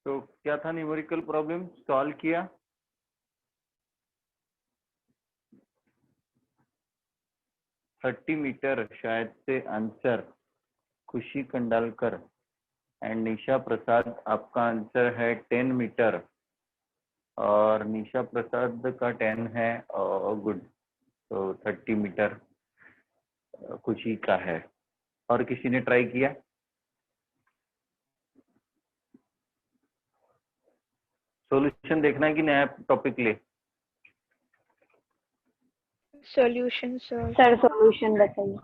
तो क्या था न्यूमेरिकल प्रॉब्लम सॉल्व किया? थर्टी मीटर शायद से आंसर खुशी कंडालकर एंड निशा प्रसाद, आपका आंसर है 10 मीटर और निशा प्रसाद का 10 है और गुड, तो 30 मीटर खुशी का है। और किसी ने ट्राई किया? सॉल्यूशन देखना है कि नया टॉपिक ले? Solution sir. सर सॉल्यूशन बताइए।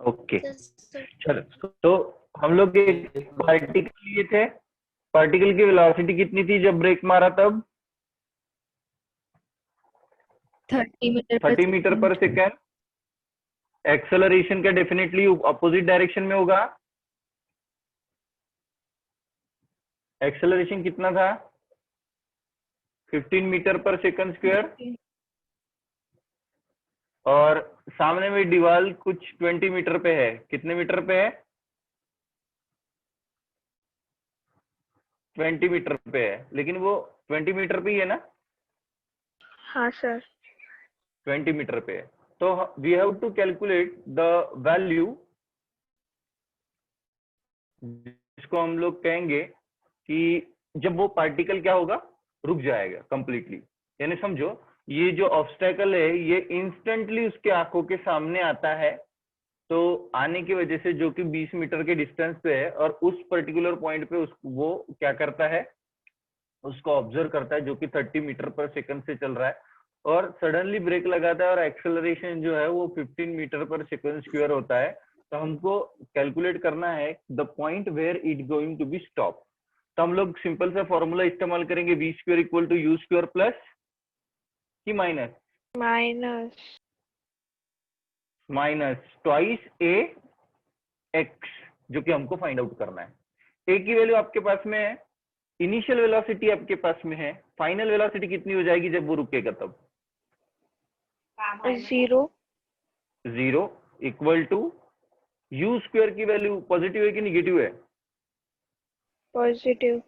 ओके चलो, तो हम लोग एक पार्टिकल लिए थे, पार्टिकल की वेलोसिटी कितनी थी जब ब्रेक मारा तब? 30 मीटर पर सेकेंड। एक्सेलरेशन का डेफिनेटली अपोजिट डायरेक्शन में होगा। एक्सेलरेशन कितना था? 15 मीटर पर सेकंड स्क्वायर। और सामने में दीवार कुछ 20 मीटर पे है, कितने मीटर पे है? 20 मीटर पे है, लेकिन वो 20 मीटर पे ही है ना? हाँ सर। 20 मीटर पे है, तो we have to calculate the value, जिसको हम लोग कहेंगे कि जब वो पार्टिकल क्या होगा, रुक जाएगा कंप्लीटली। यानी समझो ये जो ऑब्स्टेकल है ये इंस्टेंटली उसके आंखों के सामने आता है, तो आने की वजह से जो कि 20 मीटर के डिस्टेंस पे है और उस पर्टिकुलर पॉइंट पे वो क्या करता है, उसको ऑब्जर्व करता है जो कि 30 मीटर पर सेकंड से चल रहा है, और सडनली ब्रेक लगाता है और एक्सेलरेशन जो है वो 15 मीटर पर सेकंड स्क्वायर होता है। तो हमको कैलकुलेट करना है the point where it going to be stop. तो हम लोग सिंपल सा फॉर्मूला इस्तेमाल करेंगे, V square equal to U square plus कि minus? Minus twice A X, जो कि हमको फाइंड आउट करना है। ए की वैल्यू आपके पास में है, इनिशियल वेलोसिटी आपके पास में है, फाइनल वेलोसिटी कितनी हो जाएगी जब वो रुकेगा तब? 0 इक्वल टू यू स्क्वायर की वैल्यू पॉजिटिव है कि निगेटिव है? पॉजिटिव।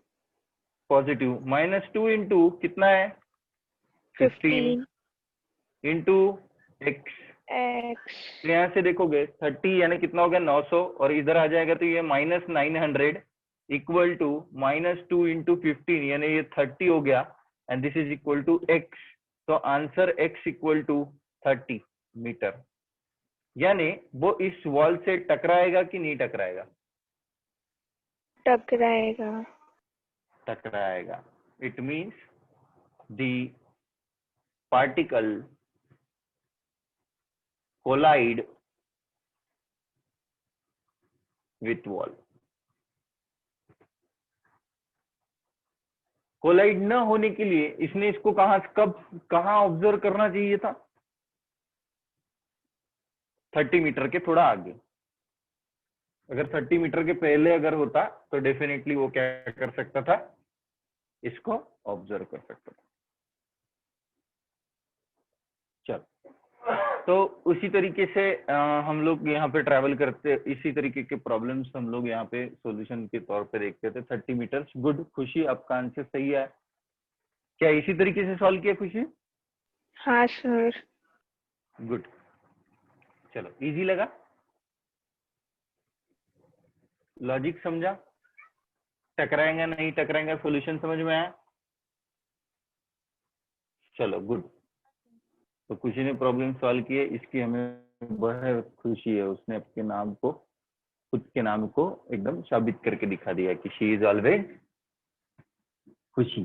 पॉजिटिव। -2 इंटू कितना है? 15 इंटू एक्स। तो यहाँ से देखोगे 30 यानी कितना हो गया 900, और इधर आ जाएगा तो ये -900 इक्वल टू -2 इंटू 15 यानी ये 30 हो गया, and this is equal to x. तो answer x equal to 30 metre. यानी वो इस वॉल से टकराएगा कि नहीं टकराएगा? टकराएगा। टकराएगा। It means the particle collide with wall. Collide न होने के लिए इसने इसको कहां ऑब्जर्व करना चाहिए था? 30 मीटर के थोड़ा आगे। अगर 30 मीटर के पहले अगर होता तो डेफिनेटली वो क्या कर सकता था, इसको ऑब्जर्व कर सकता था। चल, तो उसी तरीके से हम लोग यहाँ पे ट्रैवल करते, इसी तरीके के प्रॉब्लम्स हम लोग यहाँ पे सॉल्यूशन के तौर पे देखते थे। 30 मीटर। गुड खुशी, आपका आंसर सही है। क्या इसी तरीके से सॉल्व किया खुशी? हाँ सर। गुड, चलो इजी लगा? लॉजिक समझा? टकराएंगा नहीं टकराएंगा सॉल्यूशन समझ में आया? चलो गुड। तो खुशी ने प्रॉब्लम सॉल्व किए, इसकी हमें बहुत खुशी है। उसने अपने नाम को, खुद के नाम को एकदम साबित करके दिखा दिया कि शी इज ऑलवेज खुशी।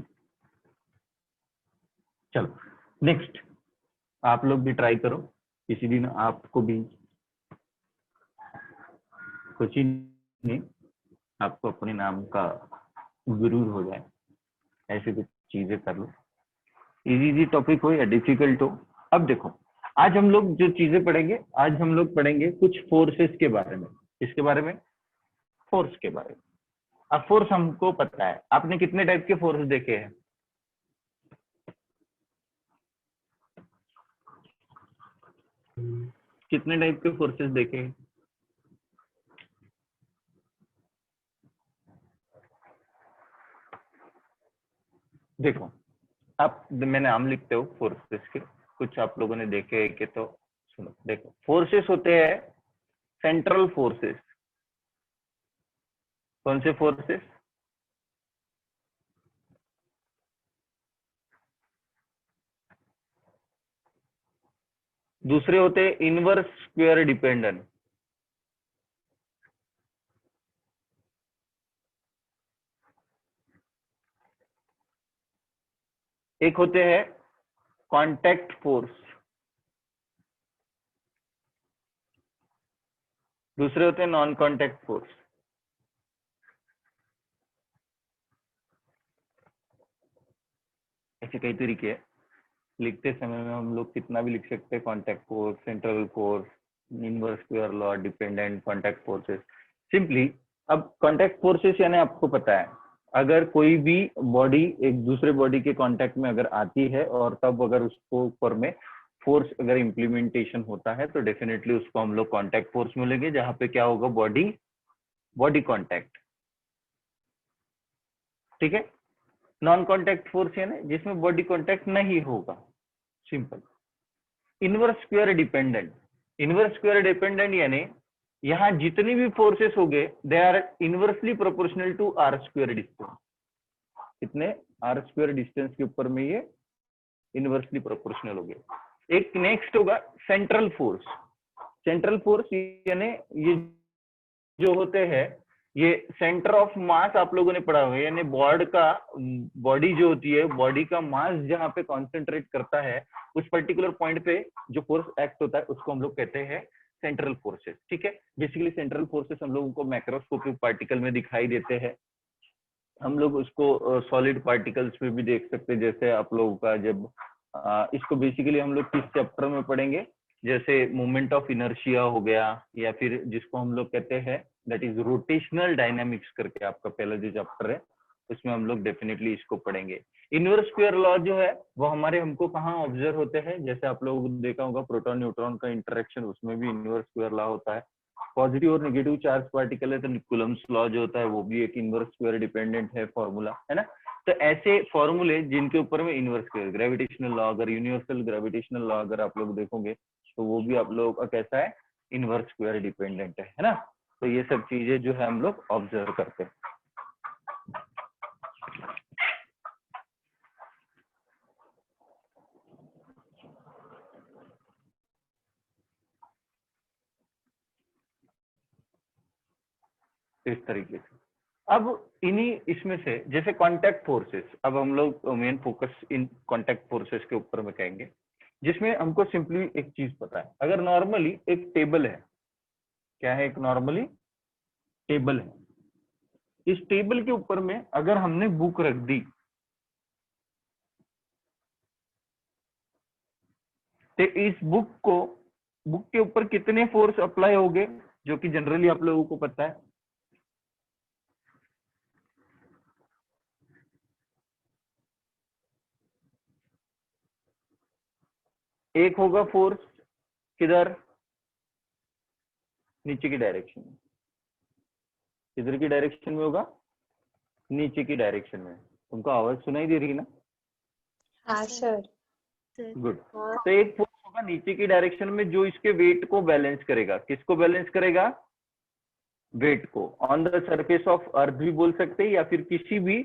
चलो नेक्स्ट, आप लोग भी ट्राई करो किसी दिन, आपको भी खुशी ने आपको अपने नाम का गुरूर हो जाए, ऐसे कुछ चीजें कर लो। इजी टॉपिक हो या डिफिकल्ट हो। अब देखो, आज हम लोग जो चीजें पढ़ेंगे, आज हम लोग पढ़ेंगे कुछ फोर्सेस के बारे में। इसके बारे में, फोर्स के बारे में। अब फोर्स हमको पता है, आपने कितने टाइप के फोर्स देखे हैं? कितने टाइप के फोर्सेस देखे हैं? देखो, आप मैंने नाम लिखते हो फोर्सेस के, कुछ आप लोगों ने देखे है कि, तो सुनो, देखो फोर्सेस होते हैं सेंट्रल फोर्सेस। कौन से फोर्सेस? दूसरे होते हैं इनवर्स स्क्वायर डिपेंडेंट। एक होते हैं कांटेक्ट फोर्स, दूसरे होते हैं नॉन कांटेक्ट फोर्स। ऐसे कई तरीके हैं, लिखते समय में हम लोग कितना भी लिख सकते हैं, contact force, central force, inverse square law, dependent, contact forces. Simply अब कांटेक्ट फोर्सेस यानी आपको पता है, अगर कोई भी बॉडी एक दूसरे बॉडी के कांटेक्ट में अगर आती है और तब अगर उसको ऊपर में फोर्स अगर इम्प्लीमेंटेशन होता है तो डेफिनेटली उसको हम लोग कांटेक्ट फोर्स मिलेंगे, जहां पे क्या होगा, बॉडी बॉडी कांटेक्ट। ठीक है। नॉन कांटेक्ट फोर्स यानी जिसमें बॉडी कांटेक्ट नहीं होगा, simple. Inverse square dependent, inverse square dependent यानी यहाँ जितनी भी फोर्सेस हो गए they are inversely proportional to R square distance. कितने? आर स्क्वायर डिस्टेंस के ऊपर में ये इनवर्सली प्रोपोर्शनल हो गए। एक नेक्स्ट होगा सेंट्रल फोर्स। सेंट्रल फोर्स यानी ये जो होते हैं ये सेंटर ऑफ मास आप लोगों ने पढ़ा हुआ है, यानी बॉडी जो होती है, बॉडी का मास जहां पे कॉन्सेंट्रेट करता है उस पर्टिकुलर पॉइंट पे जो फोर्स एक्ट होता है उसको हम लोग कहते हैं सेंट्रल फोर्सेस। ठीक है। बेसिकली सेंट्रल फोर्सेस हम लोगों को मैक्रोस्कोपिक पार्टिकल में दिखाई देते हैं, हम लोग उसको सॉलिड पार्टिकल्स में भी देख सकते हैं। जैसे आप लोगों का जब इसको बेसिकली हम लोग किस चैप्टर में पढ़ेंगे, जैसे मोमेंट ऑफ इनर्शिया हो गया, या फिर जिसको हम लोग कहते हैं दैट इज रोटेशनल डायनामिक्स करके आपका पहला जो चैप्टर है उसमें हम लोग डेफिनेटली इसको पढ़ेंगे। इनवर्स स्क्वायर लॉ जो है वो हमारे हमको कहाँ ऑब्जर्व होते हैं, जैसे आप लोगों को देखा होगा प्रोटॉन न्यूट्रॉन का इंटरेक्शन, उसमें भी इनवर्स स्क्वायर लॉ होता है। पॉजिटिव और नेगेटिव चार्ज पार्टिकल है तो कूलम्ब्स लॉ जो होता है वो भी एक इनवर्स स्क्वायर डिपेंडेंट है फॉर्मूला, है ना। तो ऐसे फॉर्मूले जिनके ऊपर में इनवर्स स्क्वायर, ग्रेविटेशनल लॉ, अगर यूनिवर्सल ग्रेविटेशनल लॉ अगर आप लोग देखोगे तो वो भी आप लोगों का कैसा है, इनवर्स स्क्वायर डिपेंडेंट है ना। तो ये सब चीजें जो है हम लोग ऑब्जर्व करते हैं। इस तरीके से अब इन्हीं इसमें से जैसे कांटेक्ट फोर्सेस, अब हम लोग main focus in contact forces के ऊपर में कहेंगे, जिसमें हमको सिंपली एक चीज पता है, अगर नॉर्मली एक टेबल है, क्या है, एक नॉर्मली टेबल है, इस टेबल के ऊपर में अगर हमने बुक रख दी तो इस बुक के ऊपर कितने फोर्स अप्लाई होंगे, जो कि जनरली आप लोगों को पता है। एक होगा फोर्स किधर, नीचे की डायरेक्शन में। किधर की डायरेक्शन में होगा, नीचे की डायरेक्शन में। तुमको आवाज सुनाई दे रही है ना? हाँ सर। गुड। तो एक फोर्स होगा नीचे की डायरेक्शन में जो इसके वेट को बैलेंस करेगा। किसको बैलेंस करेगा? वेट को। On the surface of earth भी बोल सकते हैं, या फिर किसी भी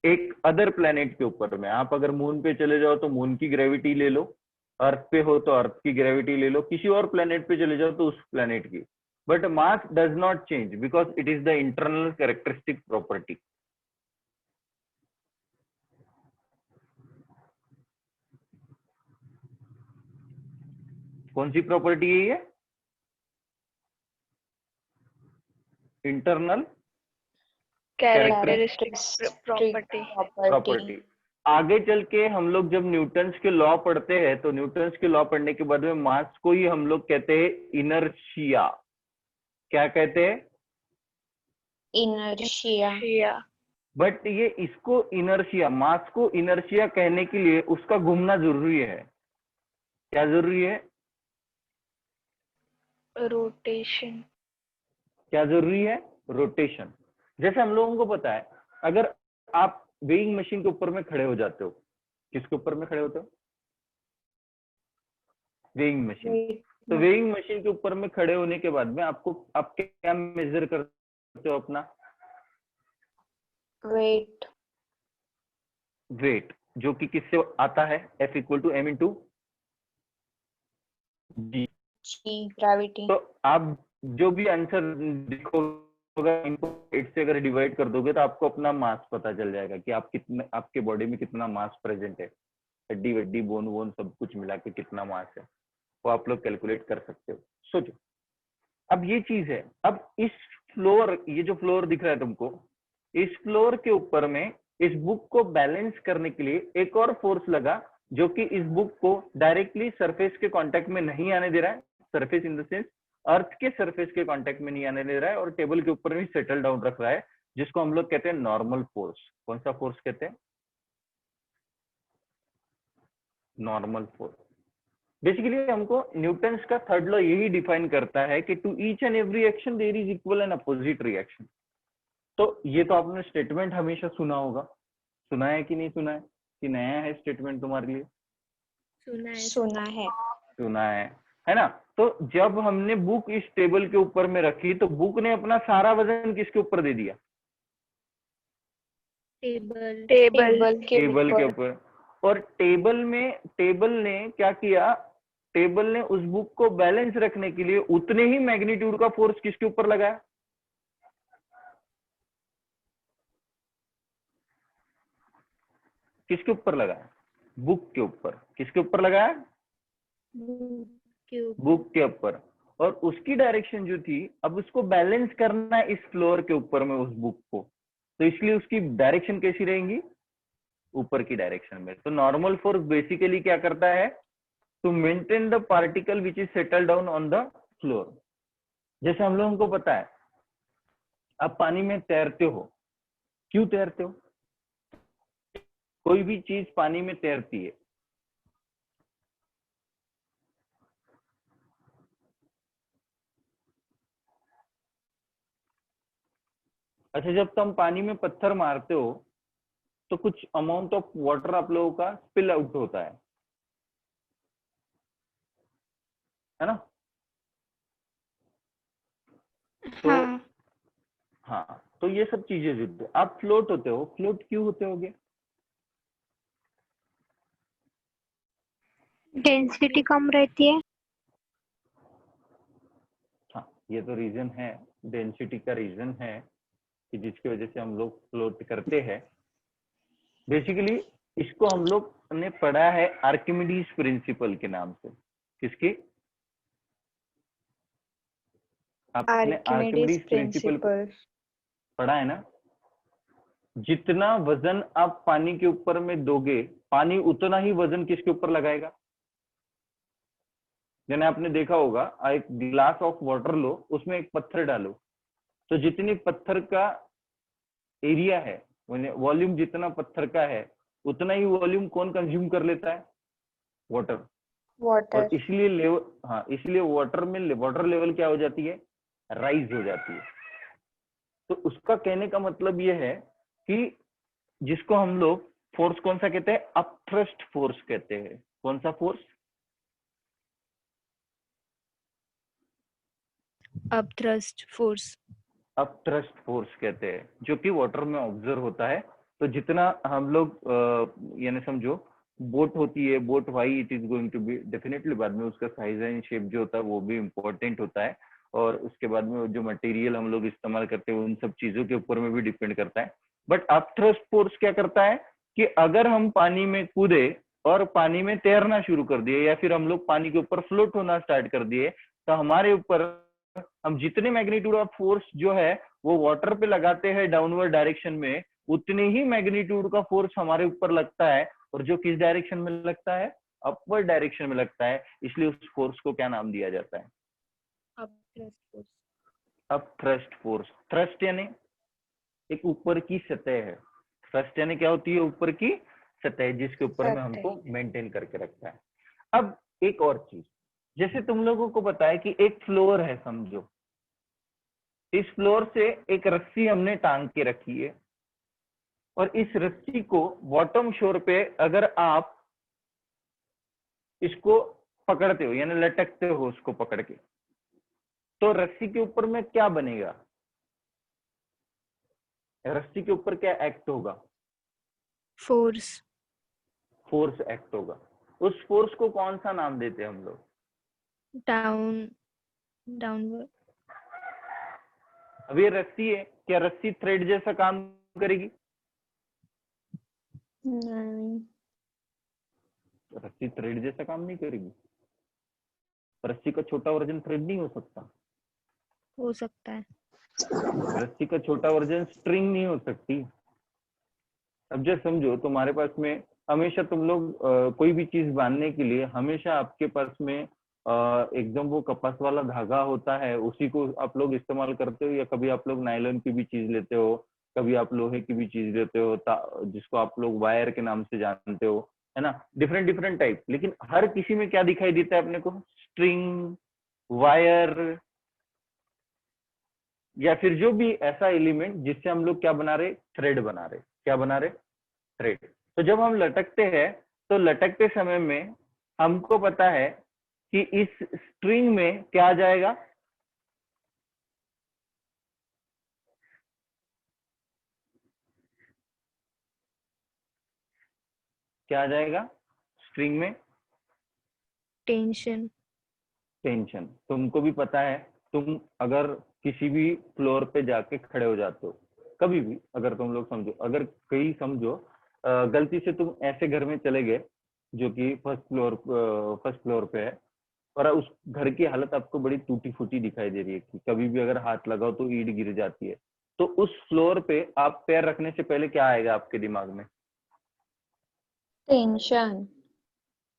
एक अदर प्लेनेट के ऊपर में। आप अगर मून पे चले जाओ तो मून की ग्रेविटी ले लो, अर्थ पे हो तो अर्थ की ग्रेविटी ले लो, किसी और प्लेनेट पे चले जाओ तो उस प्लेनेट की। But mass does not change because it is the internal characteristic property. कौन सी प्रॉपर्टी है ये? Internal characteristics property. आगे चल के हम लोग जब न्यूटन्स के लॉ पढ़ते हैं तो न्यूटन्स के लॉ पढ़ने के बाद में मास को ही हम लोग कहते हैं इनर्शिया। क्या कहते हैं? इनर्शिया। बट ये इसको इनर्शिया, मास को इनर्शिया कहने के लिए उसका घूमना जरूरी है। क्या जरूरी है? रोटेशन। क्या जरूरी है? रोटेशन। जैसे हम लोगों को पता है, अगर आप वेइंग मशीन के ऊपर में खड़े हो जाते हो, किसके ऊपर में खड़े होते हो? Weighing machine. तो वेइंग मशीन के ऊपर में खड़े होने के बाद में आपको आप क्या मेजर करते हो? अपना वेट। वेट, जो कि किससे आता है? F = m × g। जी, ग्रेविटी। तो आप जो भी आंसर देखोगे इनको 8 से अगर डिवाइड कर दोगे तो आपको अपना मास पता चल जाएगा कि आप कितने, आपके बॉडी में कितना मास प्रेजेंट है, हड्डी वड्डी बोन वोन सब कुछ मिला के कितना मास है, वो आप लोग कैलकुलेट कर सकते हो। सोचो, अब ये चीज है, अब इस फ्लोर, ये जो फ्लोर दिख रहा है तुमको, इस फ्लोर के ऊपर में इस बुक को बैलेंस करने के लिए एक और फोर्स लगा, जो कि इस बुक को डायरेक्टली सरफेस के कांटेक्ट में नहीं आने दे रहा है, सरफेस इन द सेंस अर्थ के सरफेस के कांटेक्ट में नहीं आने दे रहा है, और टेबल के ऊपर भी सेटल डाउन रख रहा है, जिसको हम लोग कहते हैं नॉर्मल फोर्स। कौन सा फोर्स कहते हैं? Normal force. बेसिकली हमको न्यूटन्स का थर्ड लॉ यही डिफाइन करता है कि to each and every action there is equal and opposite reaction. तो ये तो आपने स्टेटमेंट हमेशा सुना होगा, सुना है कि नहीं सुना है, कि नया है स्टेटमेंट तुम्हारे लिए? सुना है। सुना है ना? तो जब हमने बुक इस टेबल के ऊपर में रखी तो बुक ने अपना सारा वजन किसके ऊपर दे दिया? टेबल टेबल के ऊपर। और टेबल ने क्या किया? टेबल ने उस बुक को बैलेंस रखने के लिए उतने ही मैग्नीट्यूड का फोर्स किसके ऊपर लगाया? किसके ऊपर लगाया? बुक के ऊपर। किसके ऊपर लगाया? बुक के ऊपर। और उसकी डायरेक्शन जो थी, अब उसको बैलेंस करना है इस फ्लोर के ऊपर में उस बुक को, तो इसलिए उसकी डायरेक्शन कैसी रहेंगी? ऊपर की डायरेक्शन में। तो नॉर्मल फोर्स बेसिकली क्या करता है? To maintain the particle which is settle down on the floor. जैसे हम लोगों को पता है, आप पानी में तैरते हो, क्यों तैरते हो? कोई भी चीज पानी में तैरती है, अच्छा जब तुम पानी में पत्थर मारते हो तो कुछ अमाउंट ऑफ वाटर आप लोगों का स्पिल आउट होता है ना? तो हाँ, तो ये सब चीजें जुड़ते। आप फ्लोट होते हो, फ्लोट क्यों होते होगे? डेंसिटी कम रहती है। हाँ, ये तो रीजन है, डेंसिटी का रीजन है कि जिसकी वजह से हम लोग फ्लोट करते हैं। बेसिकली इसको हम लोग ने पढ़ा है आर्किमिडीज प्रिंसिपल के नाम से। किसकी? आपने आर्किमिडीज प्रिंसिपल पढ़ा है ना? जितना वजन आप पानी के ऊपर में दोगे, पानी उतना ही वजन किसके ऊपर लगाएगा? जैसे आपने देखा होगा, एक ग्लास ऑफ वाटर लो, उसमें एक पत्थर डालो, तो जितनी पत्थर का एरिया है, वॉल्यूम जितना पत्थर का है, उतना ही वॉल्यूम कौन कंज्यूम कर लेता है? वाटर। और इसलिए लेवल, हाँ, इसलिए वाटर में वाटर लेवल क्या हो जाती है? राइज हो जाती है। तो उसका कहने का मतलब ये है कि जिसको हम लोग फोर्स कौन सा कहते हैं? अपथ्रस्ट फोर्स कहते हैं। कौन सा force? Upthrust force. Upthrust force कहते हैं, जो कि वाटर में ऑब्जर्व होता है। तो जितना हम लोग यानी समझो बोट होती है, boat why it is going to be, definitely बाद में उसका साइज एंड शेप जो होता है वो भी इम्पोर्टेंट होता है, और उसके बाद में जो मटेरियल हम लोग इस्तेमाल करते हैं उन सब चीजों के ऊपर में भी डिपेंड करता है। बट अपथ्रस्ट फोर्स क्या करता है कि अगर हम पानी में कूदे और पानी में तैरना शुरू कर दिए, या फिर हम लोग पानी के ऊपर फ्लोट होना स्टार्ट कर दिए, तो हमारे ऊपर हम जितने मैग्नीट्यूड ऑफ फोर्स जो है वो वाटर पे लगाते हैं डाउनवर्ड डायरेक्शन में, उतने ही मैग्नीट्यूड का फोर्स हमारे ऊपर लगता है, और जो किस डायरेक्शन में लगता है? अपवर्ड डायरेक्शन में लगता है। इसलिए उस फोर्स को क्या नाम दिया जाता है? Upthrust force. थ्रस्ट यानी एक ऊपर की सतह है, थ्रस्ट यानी क्या होती है? ऊपर की सतह, जिसके ऊपर में हमको मेंटेन करके रखता है। अब एक और चीज, जैसे तुम लोगों को पता है कि एक फ्लोर है, समझो इस फ्लोर से एक रस्सी हमने टांग के रखी है, और इस रस्सी को बॉटम शोर पे अगर आप इसको पकड़ते हो यानी लटकते हो उसको पकड़ के, तो रस्सी के ऊपर में क्या बनेगा? रस्सी के ऊपर क्या एक्ट होगा? Force. फोर्स एक्ट होगा। उस फोर्स को कौन सा नाम देते हैं हम लोग? Down. Downward. अब ये रस्सी है, क्या रस्सी थ्रेड जैसा काम करेगी? नहीं। रस्सी थ्रेड जैसा काम नहीं करेगी। रस्सी का छोटा वर्जन थ्रेड नहीं हो सकता। हो सकता है। रस्सी का छोटा वर्जन स्ट्रिंग नहीं हो सकती। अब जब समझो तुम्हारे पास में हमेशा तुम लोग कोई भी चीज बांधने के लिए हमेशा आपके पास में एकदम वो कपास वाला धागा होता है, उसी को आप लोग इस्तेमाल करते हो, या कभी आप लोग नायलॉन की भी चीज लेते हो, कभी आप लोहे की भी चीज लेते हो, जिसको आप लोग वायर के नाम से जानते हो, है ना? Different different type. लेकिन हर किसी में क्या दिखाई देता है अपने को? स्ट्रिंग, वायर, या फिर जो भी ऐसा एलिमेंट जिससे हम लोग क्या बना रहे? थ्रेड बना रहे। क्या बना रहे? थ्रेड। तो जब हम लटकते हैं तो लटकते समय में हमको पता है कि इस स्ट्रिंग में क्या आ जाएगा? क्या आ जाएगा स्ट्रिंग में? Tension. टेंशन। तुमको भी पता है, तुम अगर किसी भी फ्लोर पे जाके खड़े हो जाते हो कभी भी, अगर तुम लोग समझो, अगर कहीं समझो गलती से तुम ऐसे घर में चले गए जो कि फर्स्ट फ्लोर पे है, और उस घर की हालत आपको बड़ी टूटी फूटी दिखाई दे रही है कि कभी भी अगर हाथ लगाओ तो ईंट गिर जाती है, तो उस फ्लोर पे आप पैर रखने से पहले क्या आएगा आपके दिमाग में? टेंशन।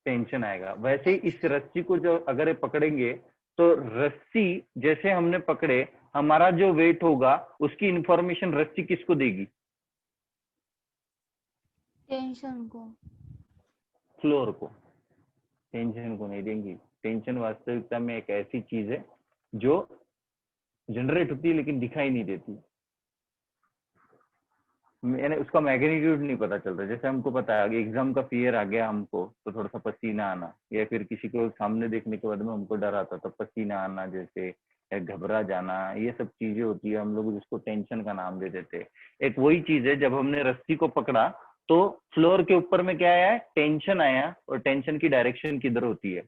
टेंशन आएगा। वैसे ही इस रस्सी को जो अगर ये पकड़ेंगे तो रस्सी जैसे हमने पकड़े, हमारा जो वेट होगा उसकी इंफॉर्मेशन रस्सी किसको देगी? टेंशन को। फ्लोर को। टेंशन को नहीं देंगी। टेंशन वास्तविकता में एक ऐसी चीज है जो जनरेट होती है लेकिन दिखाई नहीं देती, यानी उसका मैग्नीट्यूड नहीं पता चलता। जैसे हमको पता है एग्जाम का फियर आ गया हमको तो थोड़ा सा पसीना आना, या फिर किसी को सामने देखने के बाद में हमको डर आता तो पसीना आना जैसे, या घबरा जाना, ये सब चीजें होती है, हम लोग जिसको टेंशन का नाम दे देते हैं। एक वही चीज है, जब हमने रस्सी को पकड़ा तो फ्लोर के ऊपर में क्या आया? टेंशन आया। और टेंशन की डायरेक्शन किधर होती है?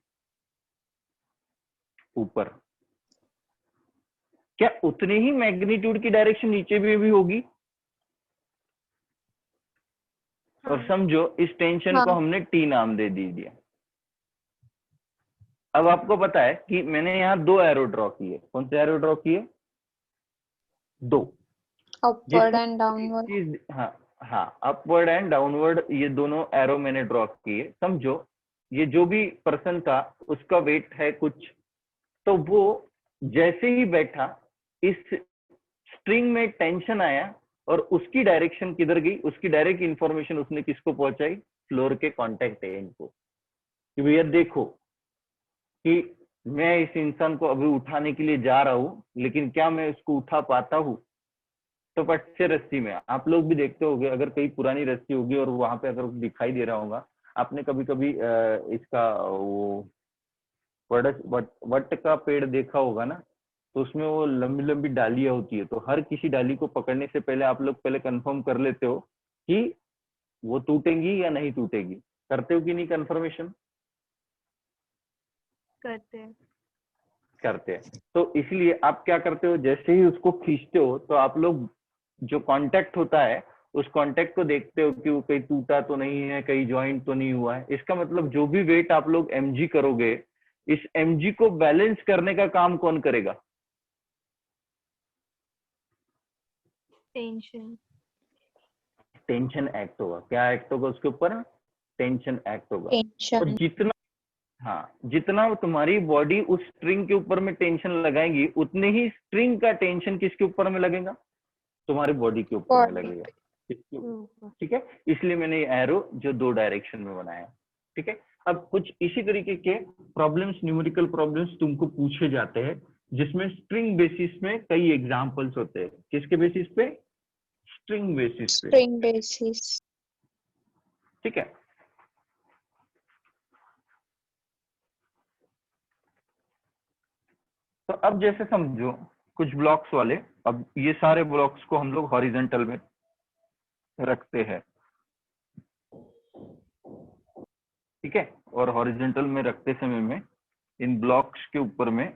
ऊपर। क्या उतनी ही मैग्नीट्यूड की डायरेक्शन नीचे भी होगी? और समझो इस टेंशन को हाँ। हमने टी नाम दे दिया। अब आपको पता है कि मैंने यहाँ 2 एरो ड्रॉ किए। कौन से एरो ड्रॉ किए? 2। Upward and downward. हाँ हाँ, अपवर्ड एंड डाउनवर्ड, ये दोनों एरो मैंने ड्रॉ किए। समझो ये जो भी पर्सन था उसका वेट है कुछ, तो वो जैसे ही बैठा इस स्ट्रिंग में टेंशन आया और उसकी डायरेक्शन किधर गई? उसकी डायरेक्ट इंफॉर्मेशन उसने किसको पहुंचाई? फ्लोर के कांटेक्ट एंड को, कि भैया देखो कि मैं इस इंसान को अभी उठाने के लिए जा रहा हूं, लेकिन क्या मैं उसको उठा पाता हूं? तो पट्टे रस्सी में आप लोग भी देखते होंगे, अगर कहीं पुरानी रस्सी होगी और वहां पे अगर दिखाई दे रहा होगा, आपने कभी कभी इसका वो वट का पेड़ देखा होगा ना, तो उसमें वो लंबी लंबी डालियां होती है, तो हर किसी डाली को पकड़ने से पहले आप लोग पहले कंफर्म कर लेते हो कि वो टूटेंगी या नहीं टूटेगी। करते हो कि नहीं कंफर्मेशन? करते हैं। करते हैं। तो इसलिए आप क्या करते हो, जैसे ही उसको खींचते हो तो आप लोग जो कांटेक्ट होता है उस कांटेक्ट को देखते हो कि वो कहीं टूटा तो नहीं है, कहीं ज्वाइंट तो नहीं हुआ है। इसका मतलब जो भी वेट आप लोग mg करोगे, इस mg को बैलेंस करने का काम कौन करेगा? टेंशन। टेंशन एक्ट होगा। क्या एक्ट होगा उसके ऊपर? टेंशन एक्ट होगा। और टेंशन। जितना, हाँ, जितना तुम्हारी बॉडी उस स्ट्रिंग के ऊपर में टेंशन लगाएगी, उतने ही स्ट्रिंग का टेंशन किसके ऊपर में लगेगा? तुम्हारी बॉडी के ऊपर में बॉडी। लगेगा। ठीक है, इसलिए मैंने ये एरो जो 2 डायरेक्शन में बनाया। ठीक है, अब कुछ इसी तरीके के प्रॉब्लम्स, न्यूमेरिकल प्रॉब्लम्स तुमको पूछे जाते हैं, जिसमें स्ट्रिंग बेसिस में कई एग्जांपल्स होते हैं। किसके बेसिस पे? स्ट्रिंग बेसिस पे, String basis. ठीक है। तो अब जैसे समझो कुछ ब्लॉक्स वाले, अब ये सारे ब्लॉक्स को हम लोग हॉरिजॉन्टल में रखते हैं, ठीक है। और हॉरिजॉन्टल में रखते समय में इन ब्लॉक्स के ऊपर में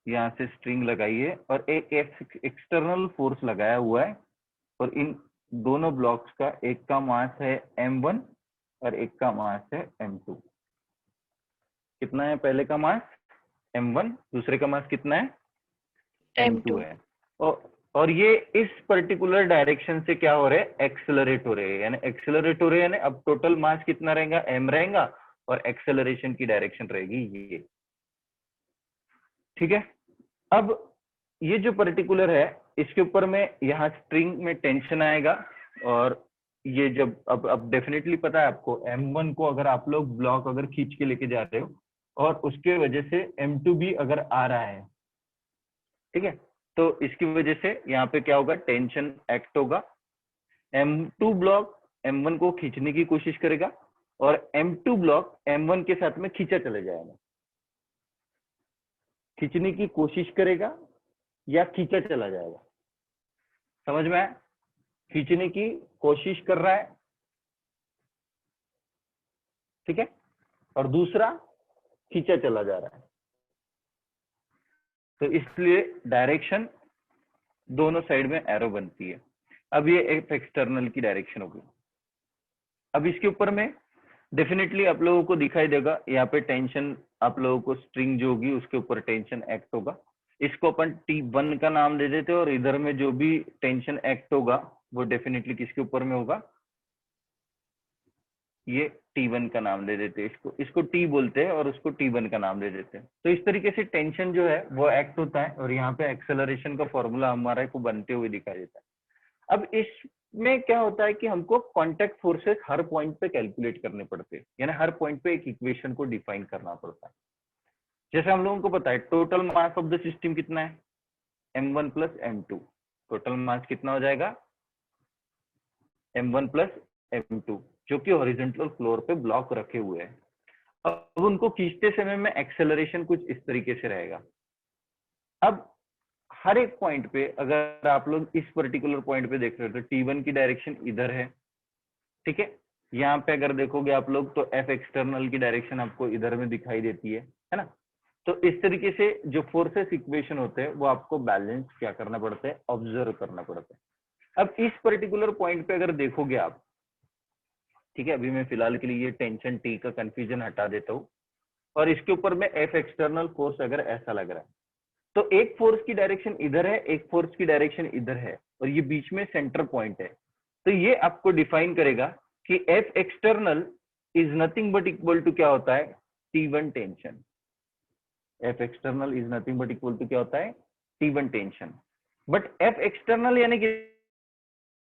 यहाँ से स्ट्रिंग लगाइए और एक एक्सटर्नल फोर्स लगाया हुआ है, और इन दोनों ब्लॉक्स का एक का मास है m1 और एक का मास है m2। कितना है पहले का मास m1, दूसरे का मास कितना है m2 है। और ये इस पर्टिकुलर डायरेक्शन से क्या हो रहा है, एक्सेलरेट हो रहे हैं, यानी एक्सेलरेट हो रहे हैं, यानी अब टोटल मास कितना रहेगा, m रहेगा, और एक्सेलरेशन की डायरेक्शन रहेगी ये, ठीक है। अब ये जो पर्टिकुलर है इसके ऊपर में यहाँ स्ट्रिंग में टेंशन आएगा, और ये जब अब डेफिनेटली पता है आपको m1 को अगर आप लोग ब्लॉक अगर खींच के लेके जा रहे हो और उसके वजह से m2 भी अगर आ रहा है, ठीक है, तो इसकी वजह से यहाँ पे क्या होगा, टेंशन एक्ट होगा। m2 ब्लॉक m1 को खींचने की कोशिश करेगा और m2 ब्लॉक m1 के साथ में खींचा चले जाएगा, खींचने की कोशिश करेगा या खींचा चला जाएगा, समझ में आया? खींचने की कोशिश कर रहा है, ठीक है, और दूसरा खींचा चला जा रहा है, तो इसलिए डायरेक्शन दोनों साइड में एरो बनती है। अब ये एक एक्सटर्नल की डायरेक्शन होगी। अब इसके ऊपर में डेफिनेटली आप लोगों को दिखाई देगा यहाँ पे टेंशन, आप लोगों को स्ट्रिंग जो होगी उसके ऊपर टेंशन एक्ट होगा, इसको अपन T1 का नाम दे देते हैं, और इधर में जो भी टेंशन एक्ट होगा वो डेफिनेटली किसके ऊपर में होगा, ये T1 का नाम दे देते हैं, इसको T बोलते हैं और उसको T1 का नाम दे देते हैं। तो इस तरीके से टेंशन जो है वो एक्ट होता है, और यहाँ पे एक्सेलरेशन का फॉर्मूला हमारे को बनते हुए दिखाई देता है। अब इसमें क्या होता है कि हमको कॉन्टेक्ट फोर्सेस हर पॉइंट पे कैलकुलेट करने पड़ते हैं, यानी हर पॉइंट पे एक इक्वेशन को डिफाइन करना पड़ता है। जैसे हम लोगों को पता है total mass of the system कितना है, m1 plus m2, total mass कितना हो जाएगा, m1 प्लस m2, जो कि हॉरिजॉन्टल फ्लोर पे ब्लॉक रखे हुए हैं। अब उनको खींचते समय में एक्सेलरेशन कुछ इस तरीके से रहेगा। अब हर एक पॉइंट पे अगर आप लोग इस पर्टिकुलर पॉइंट पे देख रहे हो तो T1 की डायरेक्शन इधर है, ठीक है। यहाँ पे अगर देखोगे आप लोग तो F एक्सटर्नल की डायरेक्शन आपको इधर में दिखाई देती है ना। तो इस तरीके से जो फोर्सेस इक्वेशन होते हैं वो आपको बैलेंस क्या करना पड़ता है, ऑब्जर्व करना पड़ता है। अब इस पर्टिकुलर पॉइंट पे अगर देखोगे आप, ठीक है, अभी मैं फिलहाल के लिए ये टेंशन T का कंफ्यूजन हटा देता हूँ, और इसके ऊपर में F एक्सटर्नल फोर्स अगर ऐसा लग रहा है, तो एक फोर्स की डायरेक्शन इधर है, एक फोर्स की डायरेक्शन इधर है, और ये बीच में सेंटर पॉइंट है। तो ये आपको डिफाइन करेगा कि F external is nothing but equal to क्या होता है, T1 tension. F external is nothing but equal to क्या होता है, T1 tension. But F external यानी कि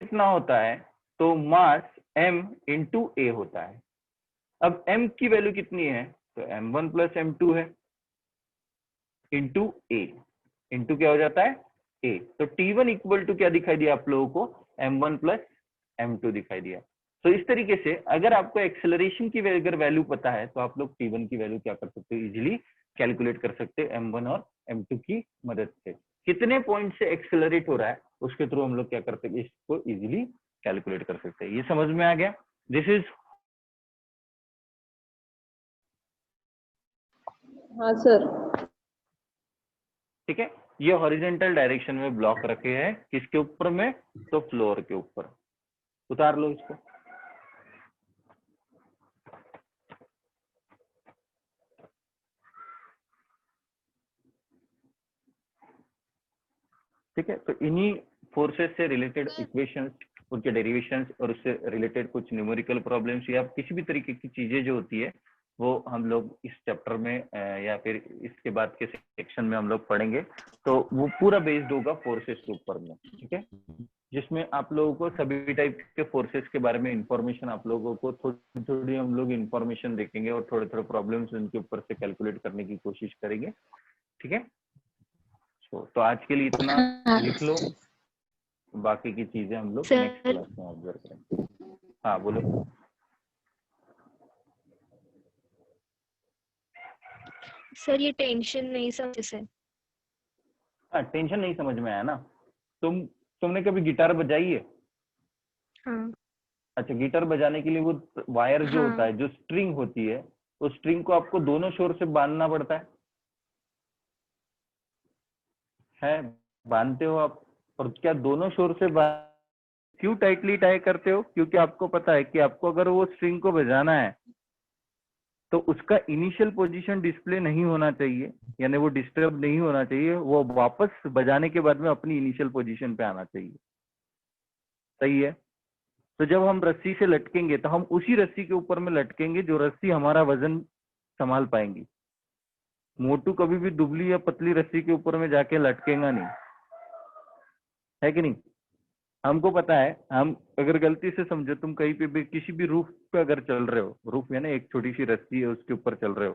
कितना होता है, तो मास m इंटू ए होता है। अब m की वैल्यू कितनी है, तो m1 प्लस m2 है इंटू ए, इंटू क्या हो जाता है a। तो T1 इक्वल टू क्या दिखाई दिया आप लोगों को, m1 प्लस m2 दिखाई दिया। तो इस तरीके से अगर आपको एक्सेलरेशन की अगर वैल्यू पता है तो आप लोग T1 की वैल्यू क्या कर सकते हो, इजीली कैलकुलेट कर सकते हैं m1 और m2 की मदद से। कितने पॉइंट से एक्सेलरेट हो रहा है उसके थ्रू हम लोग क्या करते हैं, इसको इजीली कैलकुलेट कर सकते हैं। ये समझ में आ गया? दिस इज, हाँ सर। ठीक है। ये हॉरिजॉन्टल डायरेक्शन में ब्लॉक रखे हैं, किसके ऊपर में, तो फ्लोर के ऊपर। उतार लो इसको। ठीक है, तो इन्हीं फोर्सेस से रिलेटेड इक्वेशंस, उनके डेरिवेशंस और उससे रिलेटेड कुछ न्यूमेरिकल प्रॉब्लम्स या किसी भी तरीके की चीजें जो होती है वो हम लोग इस चैप्टर में या फिर इसके बाद के सेक्शन में हम लोग पढ़ेंगे। तो वो पूरा बेस्ड होगा फोर्सेस के ऊपर में, ठीक है, जिसमें आप लोगों को सभी टाइप के फोर्सेस के बारे में इंफॉर्मेशन, आप लोगों को थोड़ी थोड़ी हम लोग इंफॉर्मेशन देखेंगे और थोड़े थोड़े प्रॉब्लम्स उनके ऊपर से कैलकुलेट करने की कोशिश करेंगे, ठीक है। तो आज के लिए इतना लिख लो। बाकी की चीजें हम लोग सर। नेक्स्ट क्लास में ऑब्जर्व करेंगे। हाँ बोलो। सर ये टेंशन नहीं समझे सर। हाँ टेंशन नहीं समझ में आया ना। तुमने कभी गिटार बजाई है? हाँ अच्छा, गिटार बजाने के लिए वो वायर जो होता हाँ है, जो स्ट्रिंग होती है, उस स्ट्रिंग को आपको दोनों शोर से बांधना पड़ता है बांधते हो आप? और क्या दोनों शोर से क्यों टाइटली टाई करते हो? क्योंकि आपको पता है कि आपको अगर वो स्ट्रिंग को बजाना है तो उसका इनिशियल पोजीशन डिस्प्ले नहीं होना चाहिए, यानी वो डिस्टर्ब नहीं होना चाहिए, वो वापस बजाने के बाद में अपनी इनिशियल पोजीशन पे आना चाहिए। सही है? तो जब हम रस्सी से लटकेंगे तो हम उसी रस्सी के ऊपर में लटकेंगे जो रस्सी हमारा वजन संभाल पाएंगी। मोटू कभी भी दुबली या पतली रस्सी के ऊपर में जाके लटकेगा नहीं, है कि नहीं? हमको पता है, हम अगर गलती से समझो, तुम कहीं पे भी किसी भी रूफ पे अगर चल रहे हो, रूफ यानी एक छोटी सी रस्सी है उसके ऊपर चल रहे हो,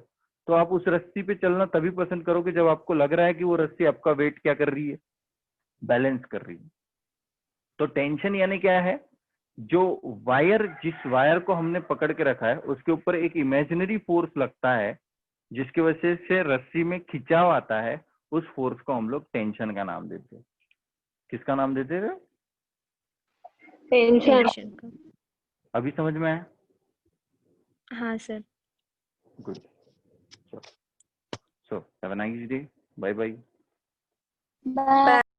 तो आप उस रस्सी पे चलना तभी पसंद करोगे जब आपको लग रहा है कि वो रस्सी आपका वेट क्या कर रही है, बैलेंस कर रही है। तो टेंशन यानी क्या है? जो वायर, जिस वायर को हमने पकड़ के रखा है उसके ऊपर एक इमेजिनरी फोर्स लगता है जिसकी वजह से रस्सी में खिंचाव आता है, उस फोर्स को हम लोग टेंशन का नाम देते हैं। किसका नाम देते थे? टेंशन। टेंशन का। अभी समझ में आया? हाँ sir. Good. So have a nice day. Bye bye. Bye.